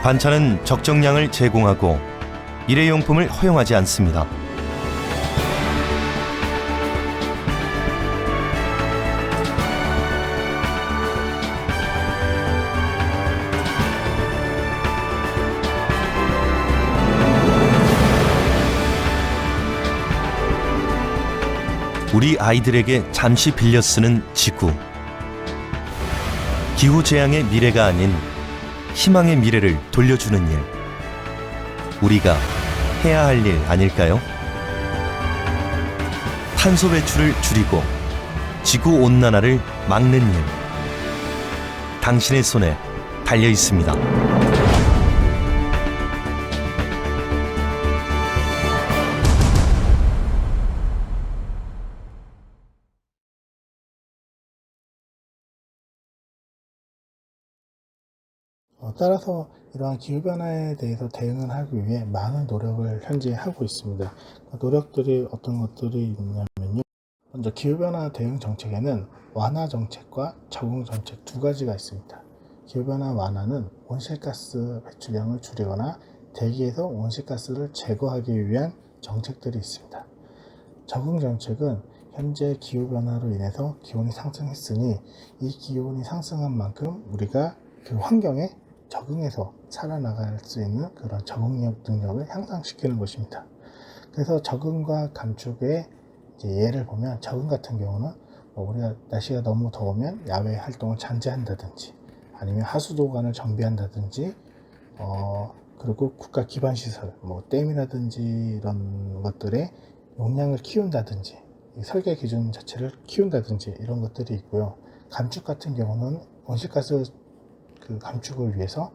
반찬은 적정량을 제공하고 일회용품을 허용하지 않습니다. 우리 아이들에게 잠시 빌려 쓰는 지구. 기후재앙의 미래가 아닌 희망의 미래를 돌려주는 일. 우리가 해야 할 일 아닐까요? 탄소 배출을 줄이고 지구온난화를 막는 일. 당신의 손에 달려 있습니다. 따라서 이러한 기후변화에 대해서 대응을 하기 위해 많은 노력을 현재 하고 있습니다. 그 노력들이 어떤 것들이 있냐면요. 먼저 기후변화 대응 정책에는 완화 정책과 적응 정책 두 가지가 있습니다. 기후변화 완화는 온실가스 배출량을 줄이거나 대기에서 온실가스를 제거하기 위한 정책들이 있습니다. 적응 정책은 현재 기후변화로 인해서 기온이 상승했으니 이 기온이 상승한 만큼 우리가 그 환경에 적응해서 살아나갈 수 있는 그런 적응력 능력을 향상시키는 것입니다. 그래서 적응과 감축의 예를 보면 적응 같은 경우는 우리가 날씨가 너무 더우면 야외 활동을 잔재한다든지 아니면 하수도관을 정비한다든지 그리고 국가 기반 시설 댐이라든지 이런 것들의 용량을 키운다든지 설계 기준 자체를 키운다든지 이런 것들이 있고요. 감축 같은 경우는 온실가스 감축을 위해서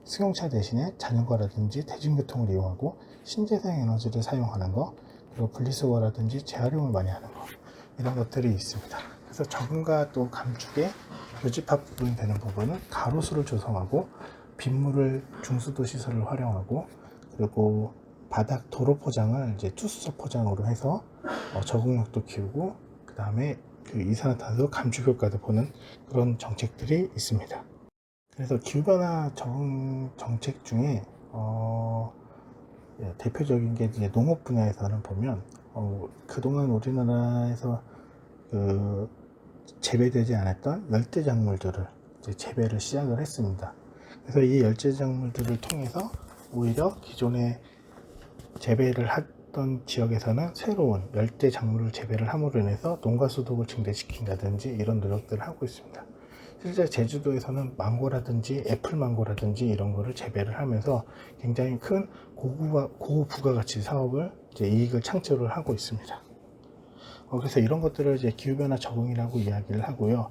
승용차 대신에 자전거라든지 대중교통을 이용하고 신재생 에너지를 사용하는 것, 그리고 분리수거라든지 재활용을 많이 하는 것, 이런 것들이 있습니다. 그래서 적응과 또 감축의 교집합 부분이 되는 부분은 가로수를 조성하고 빗물을 중수도 시설을 활용하고 그리고 바닥 도로 포장을 투수석 포장으로 해서 적응력도 키우고 그 다음에 그 이산화탄소 감축 효과도 보는 그런 정책들이 있습니다. 그래서 기후변화 적응 정책 중에 대표적인 게 이제 농업 분야에서는 보면 그동안 우리나라에서 재배되지 않았던 열대 작물들을 이제 재배를 시작을 했습니다. 그래서 이 열대 작물들을 통해서 오히려 기존에 재배를 했던 지역에서는 새로운 열대 작물을 재배를 함으로 인해서 농가 소득을 증대시킨다든지 이런 노력들을 하고 있습니다. 실제 제주도에서는 망고라든지 애플망고라든지 이런 거를 재배를 하면서 굉장히 큰 고부가가치 사업을 이익을 창출을 하고 있습니다. 그래서 이런 것들을 기후변화 적응이라고 이야기를 하고요.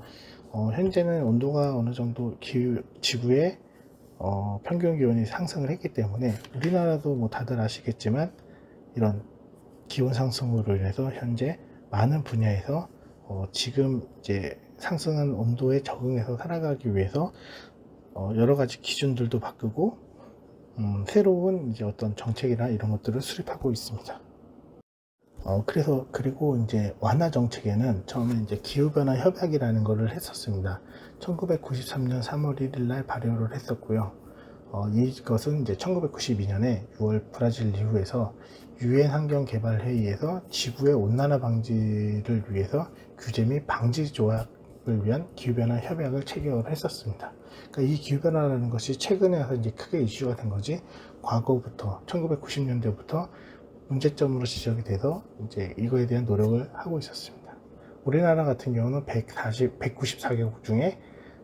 현재는 온도가 어느 정도 지구의 평균 기온이 상승을 했기 때문에 우리나라도 다들 아시겠지만 이런 기온 상승으로 인해서 현재 많은 분야에서 지금 상승한 온도에 적응해서 살아가기 위해서 여러 가지 기준들도 바꾸고 새로운 어떤 정책이나 이런 것들을 수립하고 있습니다. 그리고 완화 정책에는 처음에 기후변화 협약이라는 것을 했었습니다. 1993년 3월 1일 날 발효를 했었고요. 이것은 이제 1992년에 6월 브라질 리우에서 유엔 환경개발회의에서 지구의 온난화 방지를 위해서 규제 및 방지 조약을 위한 기후변화 협약을 체결을 했었습니다. 그러니까 이 기후변화라는 것이 최근에 와서 이제 크게 이슈가 된 거지, 과거부터 1990년대부터 문제점으로 지적이 돼서 이제 이거에 대한 노력을 하고 있었습니다. 우리나라 같은 경우는 194개국 중에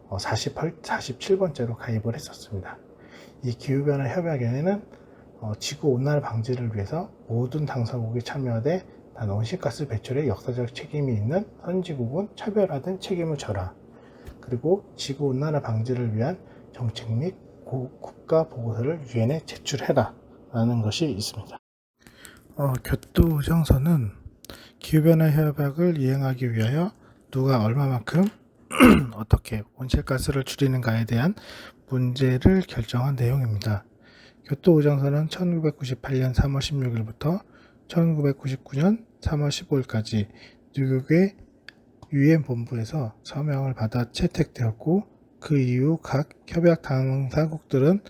47번째로 가입을 했었습니다. 이 기후변화 협약에는 지구온난화 방지를 위해서 모든 당사국이 참여하되 단 온실가스 배출에 역사적 책임이 있는 선진국은 차별화된 책임을 져라. 그리고 지구온난화 방지를 위한 정책 및 국가 보고서를 유엔에 제출해라 라는 것이 있습니다. 교토의정서는 기후변화 협약을 이행하기 위하여 누가 얼마만큼 어떻게 온실가스를 줄이는가에 대한 문제를 결정한 내용입니다. 교토의정서는 1998년 3월 16일부터 1999년 3월 15일까지 뉴욕의 유엔 본부에서 서명을 받아 채택되었고, 그 이후 각 협약 당사국들은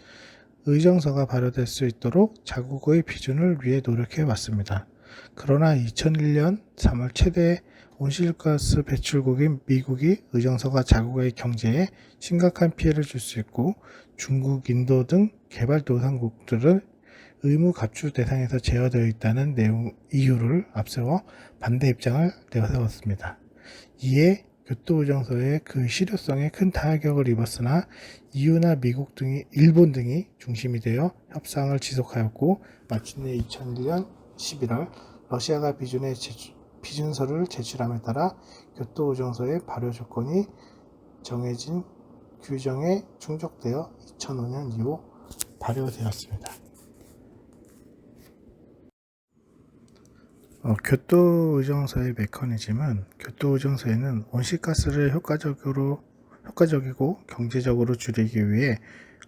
의정서가 발효될 수 있도록 자국의 비준을 위해 노력해 왔습니다. 그러나 2001년 3월 최대 온실가스 배출국인 미국이 의정서가 자국의 경제에 심각한 피해를 줄 수 있고 중국, 인도 등 개발도상국들은 의무 갑출 대상에서 제어되어 있다는 이유를 앞세워 반대 입장을 내세웠습니다. 이에 교토의정서의 그 실효성에 큰 타격을 입었으나 EU나 미국 등이, 일본 등이 중심이 되어 협상을 지속하였고, 마침내 2001년 11월 러시아가 비준서를 제출함에 따라 교토의정서의 발효 조건이 정해진 규정에 충족되어 2005년 이후 발효되었습니다. 교토의정서의 메커니즘은, 교토의정서에는 온실가스를 효과적이고 경제적으로 줄이기 위해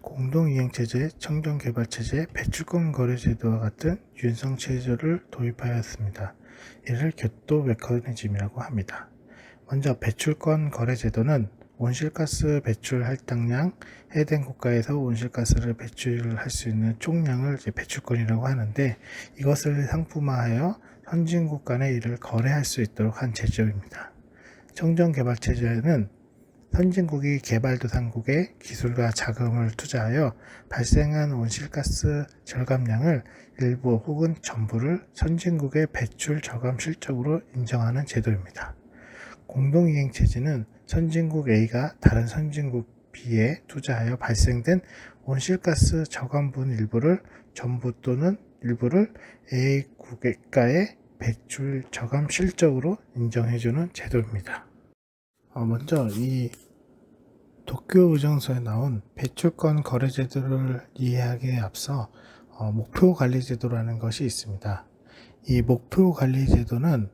공동이행체제, 청정개발체제, 배출권 거래제도와 같은 유연성 체제를 도입하였습니다. 이를 교토 메커니즘이라고 합니다. 먼저 배출권 거래제도는 온실가스 배출 할당량, 해당 국가에서 온실가스를 배출할 수 있는 총량을 배출권이라고 하는데, 이것을 상품화하여 선진국 간에 이를 거래할 수 있도록 한 제도입니다. 청정개발체제는 선진국이 개발도상국에 기술과 자금을 투자하여 발생한 온실가스 절감량을 일부 혹은 전부를 선진국의 배출 저감 실적으로 인정하는 제도입니다. 공동이행체제는 선진국 A가 다른 선진국 B에 투자하여 발생된 온실가스 저감분 일부를 전부 또는 일부를 A 국가의 배출 저감 실적으로 인정해주는 제도입니다. 먼저 이 도쿄의정서에 나온 배출권 거래제도를 이해하기에 앞서 목표관리제도라는 것이 있습니다. 이 목표관리제도는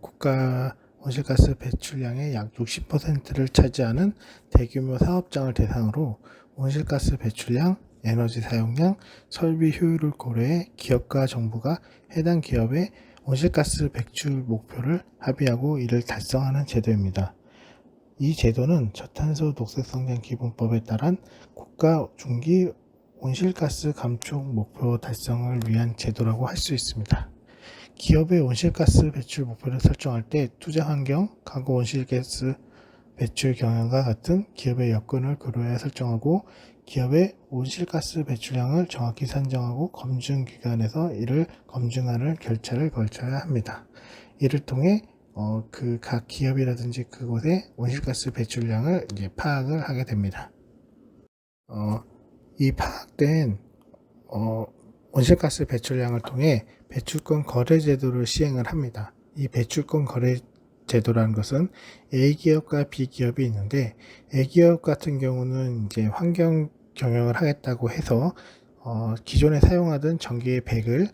국가 온실가스 배출량의 약 60%를 차지하는 대규모 사업장을 대상으로 온실가스 배출량, 에너지 사용량, 설비 효율을 고려해 기업과 정부가 해당 기업의 온실가스 배출 목표를 합의하고 이를 달성하는 제도입니다. 이 제도는 저탄소 녹색성장 기본법에 따른 국가 중기 온실가스 감축 목표 달성을 위한 제도라고 할 수 있습니다. 기업의 온실가스 배출 목표를 설정할 때 투자 환경, 가구 온실가스 배출 경향과 같은 기업의 여건을 고려해 설정하고, 기업의 온실가스 배출량을 정확히 산정하고 검증기관에서 이를 검증하는 절차를 거쳐야 합니다. 이를 통해 그 각 기업이라든지 그곳의 온실가스 배출량을 이제 파악을 하게 됩니다. 이 파악된 온실가스 배출량을 통해 배출권 거래 제도를 시행을 합니다. 이 배출권 거래 제도라는 것은 A 기업과 B 기업이 있는데, A 기업 같은 경우는 이제 환경 경영을 하겠다고 해서 기존에 사용하던 전기의 100을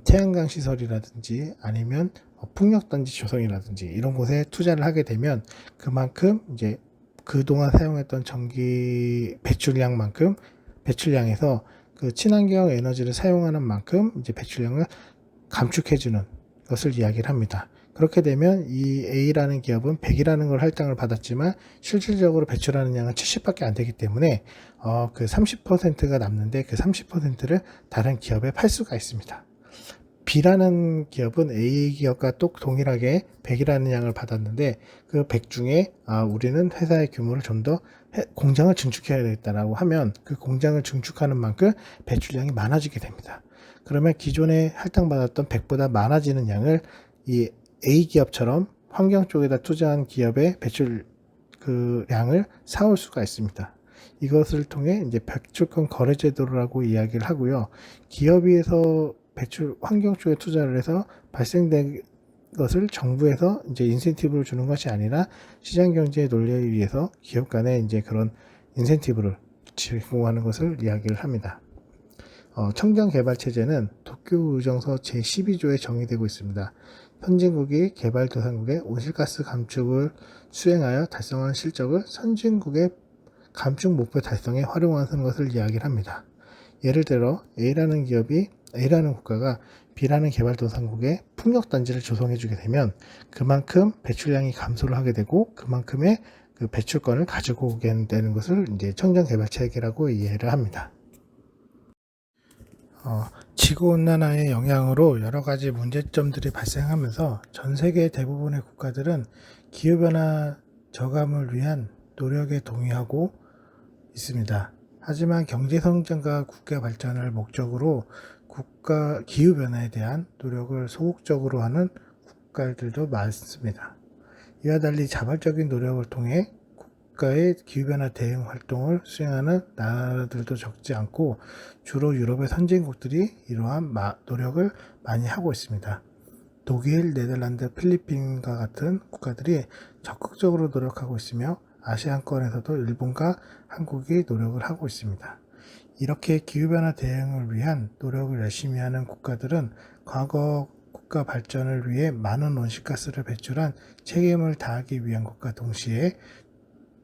태양광 시설이라든지 아니면 풍력단지 조성이라든지 이런 곳에 투자를 하게 되면 그만큼 이제 그동안 사용했던 전기 배출량에서 그 친환경 에너지를 사용하는 만큼 이제 배출량을 감축해주는 것을 이야기를 합니다. 그렇게 되면 이 A라는 기업은 100이라는 걸 할당을 받았지만 실질적으로 배출하는 양은 70밖에 안 되기 때문에 그 30%가 남는데 그 30%를 다른 기업에 팔 수가 있습니다. B라는 기업은 A 기업과 또 동일하게 100이라는 양을 받았는데 그 100 중에 우리는 회사의 규모를 좀 더 공장을 증축해야 되겠다라고 하면 그 공장을 증축하는 만큼 배출량이 많아지게 됩니다. 그러면 기존에 할당받았던 100보다 많아지는 양을 이 A 기업처럼 환경 쪽에다 투자한 기업의 배출 그 양을 사올 수가 있습니다. 이것을 통해 이제 배출권 거래 제도라고 이야기를 하고요. 기업에서 배출 환경 쪽에 투자를 해서 발생된 것을 정부에서 이제 인센티브를 주는 것이 아니라 시장 경제의 논리에 의해서 기업 간에 이제 그런 인센티브를 제공하는 것을 이야기를 합니다. 청정 개발 체제는 도쿄 의정서 제12조에 정의되고 있습니다. 선진국이 개발도상국의 온실가스 감축을 수행하여 달성한 실적을 선진국의 감축 목표 달성에 활용하는 것을 이야기를 합니다. 예를 들어 A라는 국가가 B라는 개발도상국에 풍력단지를 조성해 주게 되면 그만큼 배출량이 감소를 하게 되고 그만큼의 그 배출권을 가지고 오게 되는 것을 이제 청정개발체계라고 이해를 합니다. 지구온난화의 영향으로 여러 가지 문제점들이 발생하면서 전 세계 대부분의 국가들은 기후변화 저감을 위한 노력에 동의하고 있습니다. 하지만 경제성장과 국가 발전을 목적으로 기후변화에 대한 노력을 소극적으로 하는 국가들도 많습니다. 이와 달리 자발적인 노력을 통해 국가의 기후변화 대응 활동을 수행하는 나라들도 적지 않고 주로 유럽의 선진국들이 이러한 노력을 많이 하고 있습니다. 독일, 네덜란드, 필리핀과 같은 국가들이 적극적으로 노력하고 있으며 아시안권에서도 일본과 한국이 노력을 하고 있습니다. 이렇게 기후변화 대응을 위한 노력을 열심히 하는 국가들은 과거 국가 발전을 위해 많은 온실가스를 배출한 책임을 다하기 위한 것과 동시에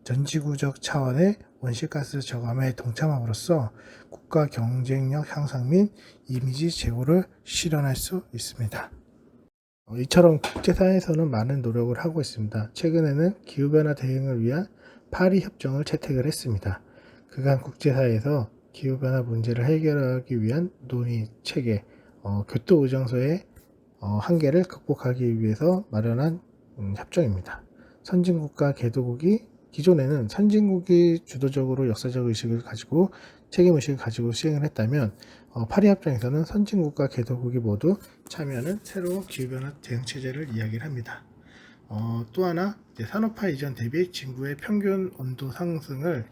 전지구적 차원의 온실가스 저감에 동참함으로써 국가 경쟁력 향상 및 이미지 제고를 실현할 수 있습니다. 이처럼 국제사회에서는 많은 노력을 하고 있습니다. 최근에는 기후변화 대응을 위한 파리 협정을 채택을 했습니다. 그간 국제사회에서 기후변화 문제를 해결하기 위한 논의 체계, 교토의정서의 한계를 극복하기 위해서 마련한 협정입니다. 선진국과 개도국이 기존에는 선진국이 주도적으로 역사적 의식을 가지고 책임의식을 가지고 시행을 했다면 파리협정에서는 선진국과 개도국이 모두 참여하는 새로운 기후변화 대응체제를 이야기를 합니다. 또 하나 산업화 이전 대비 지구의 평균 온도 상승을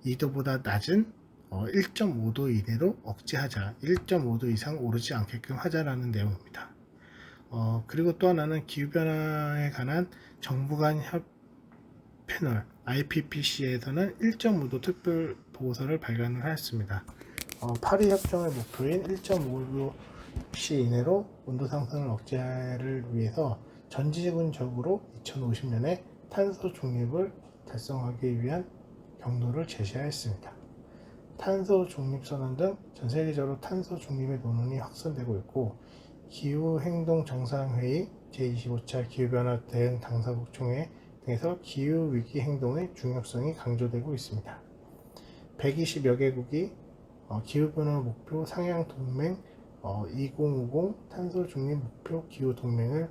2도보다 낮은 1.5도 이내로 억제하자, 1.5도 이상 오르지 않게끔 하자라는 내용입니다. 그리고 또 하나는 기후변화에 관한 정부 간 패널 IPCC에서는 1.5도 특별 보고서를 발간을 하였습니다. 파리 협정의 목표인 1.5도씨 이내로 온도 상승을 억제를 위해서 전지적으로 2050년에 탄소 중립을 달성하기 위한 경로를 제시하였습니다. 탄소 중립 선언 등 전 세계적으로 탄소 중립의 논의이 확산되고 있고 기후행동 정상회의 제25차 기후변화 대응 당사국 총회 등에서 기후위기 행동의 중요성이 강조되고 있습니다. 120여 개국이 기후변화 목표 상향 동맹 2050 탄소 중립 목표 기후 동맹을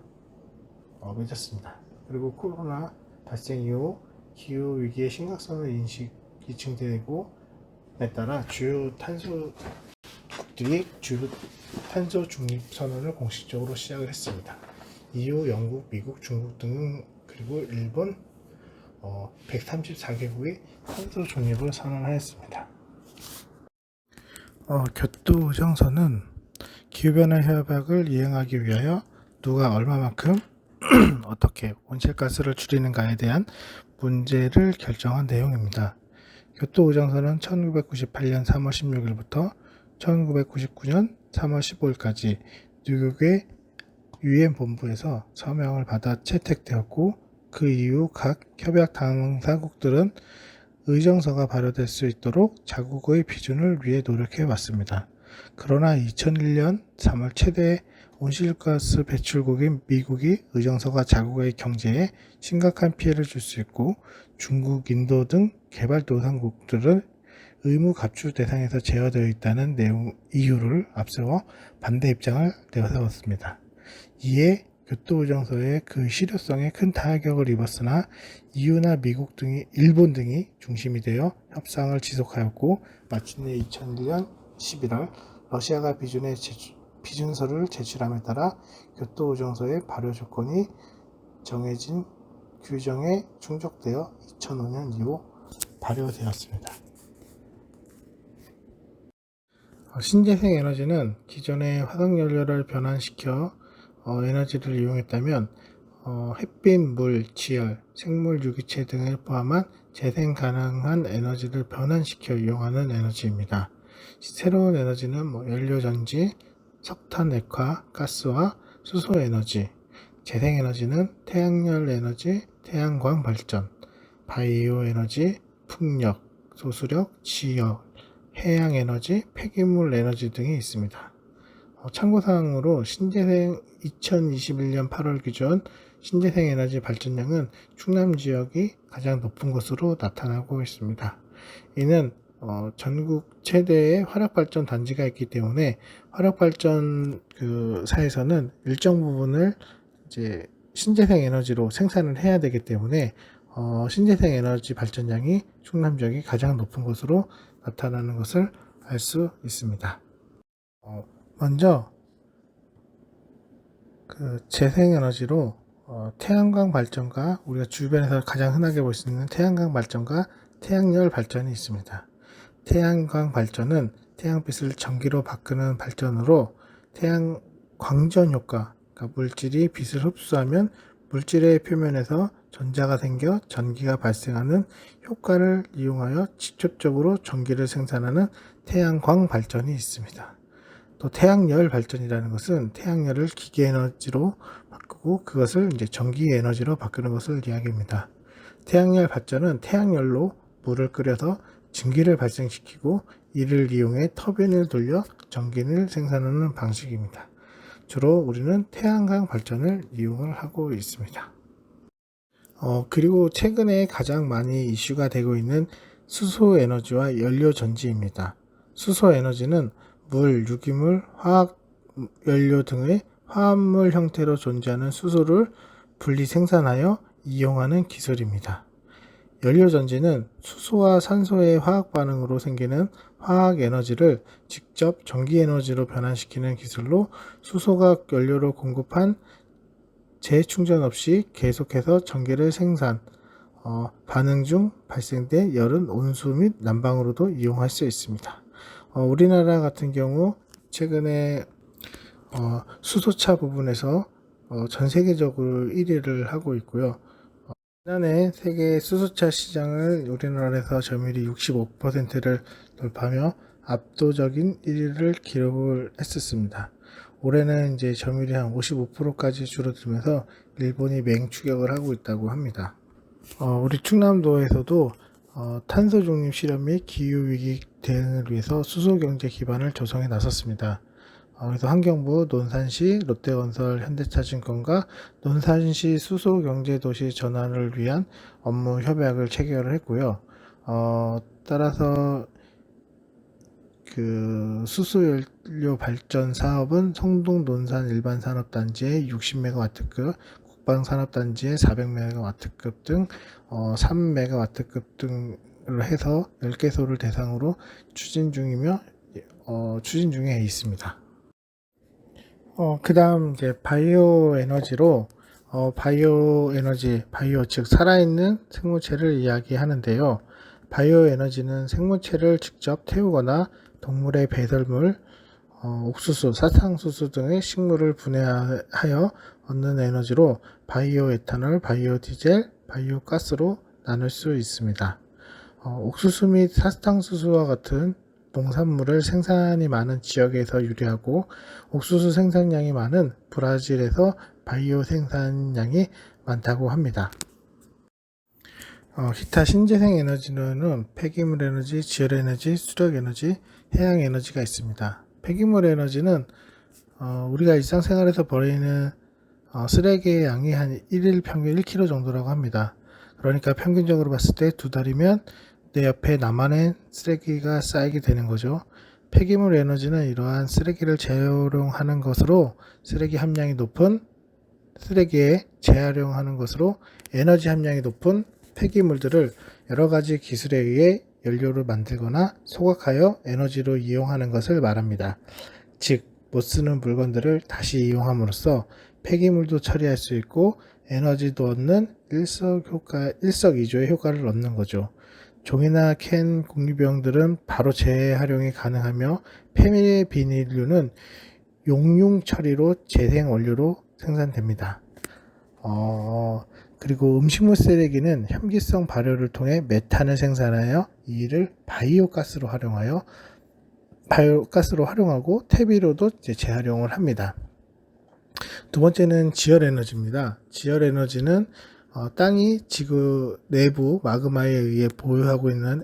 맺었습니다. 그리고 코로나 발생 이후 기후 위기의 심각성을 인식이 증대되고 에 따라 주요 탄소국들이 주요 탄소 중립 선언을 공식적으로 시작을 했습니다. EU, 영국, 미국, 중국 등 그리고 일본 134개국이 탄소 중립을 선언하였습니다. 교토의정서는 기후변화 협약을 이행하기 위하여 누가 얼마만큼 어떻게 온실가스를 줄이는가에 대한 문제를 결정한 내용입니다. 교토의정서는 1998년 3월 16일부터 1999년 3월 15일까지 뉴욕의 UN 본부에서 서명을 받아 채택되었고 그 이후 각 협약 당사국들은 의정서가 발효될 수 있도록 자국의 비준을 위해 노력해 왔습니다. 그러나 2001년 3월 최대 온실가스 배출국인 미국이 의정서가 자국의 경제에 심각한 피해를 줄 수 있고 중국, 인도 등 개발도상국들을 의무 갑출 대상에서 제어되어 있다는 내용 이유를 앞세워 반대 입장을 내세웠습니다. 이에 교토의정서의 그 실효성에 큰 타격을 입었으나 EU나 미국 등이 일본 등이 중심이 되어 협상을 지속하였고 마침내 2001년 11월 러시아가 비준서를 제출함에 따라 교토의정서의 발효 조건이 정해진 규정에 충족되어 2005년 이후 발효되었습니다. 신재생 에너지는 기존의 화석연료를 변환시켜 에너지를 이용했다면 햇빛, 물, 지열, 생물 유기체 등을 포함한 재생 가능한 에너지를 변환시켜 이용하는 에너지입니다. 새로운 에너지는 연료전지, 석탄, 액화, 가스와 수소 에너지, 재생 에너지는 태양열 에너지, 태양광 발전, 바이오 에너지, 풍력, 소수력, 지열, 해양 에너지, 폐기물 에너지 등이 있습니다. 참고사항으로 2021년 8월 기준 신재생 에너지 발전량은 충남 지역이 가장 높은 것으로 나타나고 있습니다. 이는 전국 최대의 화력발전 단지가 있기 때문에 화력발전 사에서는 일정 부분을 이제 신재생 에너지로 생산을 해야 되기 때문에 신재생 에너지 발전량이 충남 지역이 가장 높은 것으로 나타나는 것을 알 수 있습니다. 먼저 재생에너지로 태양광 발전과 우리가 주변에서 가장 흔하게 볼 수 있는 태양광 발전과 태양열 발전이 있습니다. 태양광 발전은 태양빛을 전기로 바꾸는 발전으로 태양 광전 효과, 그러니까 물질이 빛을 흡수하면 물질의 표면에서 전자가 생겨 전기가 발생하는 효과를 이용하여 직접적으로 전기를 생산하는 태양광 발전이 있습니다. 또 태양열 발전이라는 것은 태양열을 기계 에너지로 바꾸고 그것을 이제 전기 에너지로 바꾸는 것을 이야기합니다. 태양열 발전은 태양열로 물을 끓여서 증기를 발생시키고 이를 이용해 터빈을 돌려 전기를 생산하는 방식입니다. 주로 우리는 태양광 발전을 이용을 하고 있습니다. 그리고 최근에 가장 많이 이슈가 되고 있는 수소 에너지와 연료 전지입니다. 수소 에너지는 물, 유기물, 화학 연료 등의 화합물 형태로 존재하는 수소를 분리 생산하여 이용하는 기술입니다. 연료 전지는 수소와 산소의 화학 반응으로 생기는 화학 에너지를 직접 전기 에너지로 변환시키는 기술로 수소가 연료로 공급한 재충전 없이 계속해서 전기를 생산, 반응 중 발생된 열은 온수 및 난방으로도 이용할 수 있습니다. 우리나라 같은 경우 최근에 수소차 부분에서 전 세계적으로 1위를 하고 있고요. 지난해 세계 수소차 시장을 우리나라에서 점유율이 65%를 돌파하며 압도적인 1위를 기록을 했었습니다. 올해는 이제 점유율이 한 55%까지 줄어들면서 일본이 맹추격을 하고 있다고 합니다. 우리 충남도에서도 탄소 중립 실현 및 기후 위기 대응을 위해서 수소 경제 기반을 조성해 나섰습니다. 그래서 환경부, 논산시, 롯데건설, 현대차증권과 논산시 수소경제도시 전환을 위한 업무 협약을 체결을 했고요. 따라서 수소연료 발전 사업은 성동 논산 일반산업단지의 60MW급, 국방산업단지의 400MW급 등 3MW급 등을 해서 10개소를 대상으로 추진 중에 있습니다. 그 다음 이제 바이오 에너지로 바이오 즉 살아있는 생물체를 이야기하는데요. 바이오 에너지는 생물체를 직접 태우거나 동물의 배설물, 옥수수, 사탕수수 등의 식물을 분해하여 얻는 에너지로 바이오 에탄올, 바이오 디젤, 바이오 가스로 나눌 수 있습니다. 옥수수 및 사탕수수와 같은 농산물을 생산이 많은 지역에서 유리하고 옥수수 생산량이 많은 브라질에서 바이오 생산량이 많다고 합니다. 기타 신재생 에너지는 폐기물 에너지, 지열 에너지, 수력 에너지, 해양 에너지가 있습니다. 폐기물 에너지는 우리가 일상생활에서 버리는 쓰레기의 양이 한 1일 평균 1kg 정도라고 합니다. 그러니까 평균적으로 봤을 때 2달이면 내 옆에 나만의 쓰레기가 쌓이게 되는 거죠. 폐기물 에너지는 이러한 쓰레기를 재활용하는 것으로 쓰레기 함량이 높은 쓰레기에 재활용하는 것으로 에너지 함량이 높은 폐기물들을 여러 가지 기술에 의해 연료를 만들거나 소각하여 에너지로 이용하는 것을 말합니다. 즉, 못 쓰는 물건들을 다시 이용함으로써 폐기물도 처리할 수 있고 에너지도 얻는 일석이조의 효과를 얻는 거죠. 종이나 캔 공유병들은 바로 재활용이 가능하며 폐비닐류는 용융 처리로 재생 원료로 생산됩니다. 그리고 음식물 쓰레기는 혐기성 발효를 통해 메탄을 생산하여 이를 바이오가스로 활용하고 퇴비로도 재활용을 합니다. 두 번째는 지열에너지입니다. 지열에너지는 땅이 지구 내부 마그마에 의해 보유하고 있는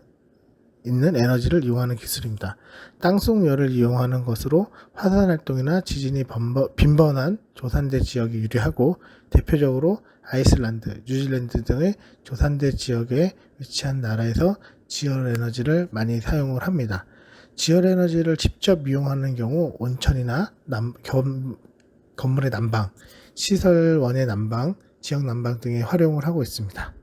에너지를 이용하는 기술입니다. 땅속 열을 이용하는 것으로 화산 활동이나 지진이 빈번한 조산대 지역이 유리하고 대표적으로 아이슬란드, 뉴질랜드 등의 조산대 지역에 위치한 나라에서 지열에너지를 많이 사용을 합니다. 지열에너지를 직접 이용하는 경우 온천이나 건물의 난방, 시설원의 난방, 지역 난방 등에 활용을 하고 있습니다.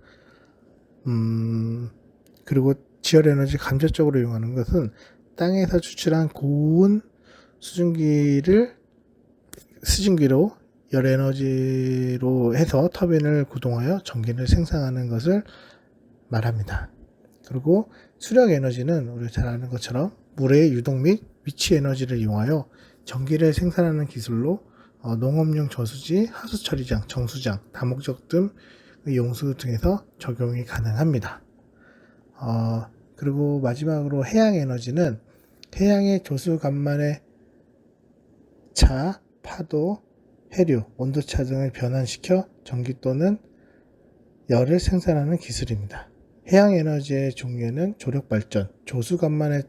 그리고 지열에너지 간접적으로 이용하는 것은 땅에서 추출한 고온 수증기로 열에너지로 해서 터빈을 구동하여 전기를 생산하는 것을 말합니다. 그리고 수력에너지는 우리가 잘 아는 것처럼 물의 유동 및 위치 에너지를 이용하여 전기를 생산하는 기술로 농업용 저수지, 하수처리장, 정수장, 다목적 등 용수 등에서 적용이 가능합니다. 그리고 마지막으로 해양에너지는 해양의 조수간만의 차, 파도, 해류, 온도차 등을 변환시켜 전기 또는 열을 생산하는 기술입니다. 해양에너지의 종류는 조력발전, 조수간만의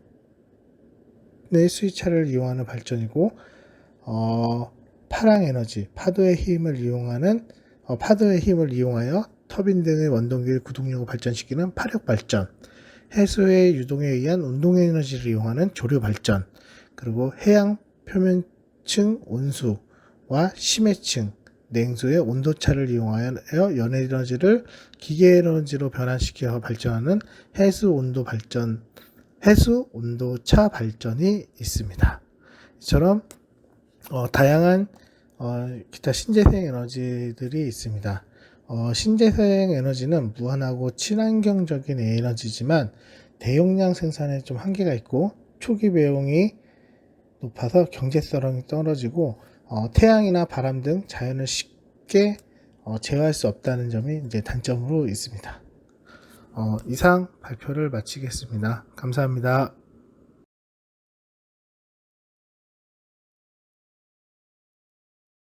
수위차를 이용하는 발전이고 파랑에너지, 파도의 힘을 이용하여 터빈 등의 원동기를 구동력으로 발전시키는 파력발전, 해수의 유동에 의한 운동에너지를 이용하는 조류발전, 그리고 해양 표면층 온수와 심해층 냉수의 온도차를 이용하여 연에너지를 기계에너지로 변환시켜 발전하는 해수 온도차 발전이 있습니다. 이처럼 다양한 기타 신재생 에너지들이 있습니다. 신재생 에너지는 무한하고 친환경적인 에너지지만 대용량 생산에 좀 한계가 있고 초기 비용이 높아서 경제성이 떨어지고 태양이나 바람 등 자연을 쉽게 제어할 수 없다는 점이 이제 단점으로 있습니다. 이상 발표를 마치겠습니다. 감사합니다.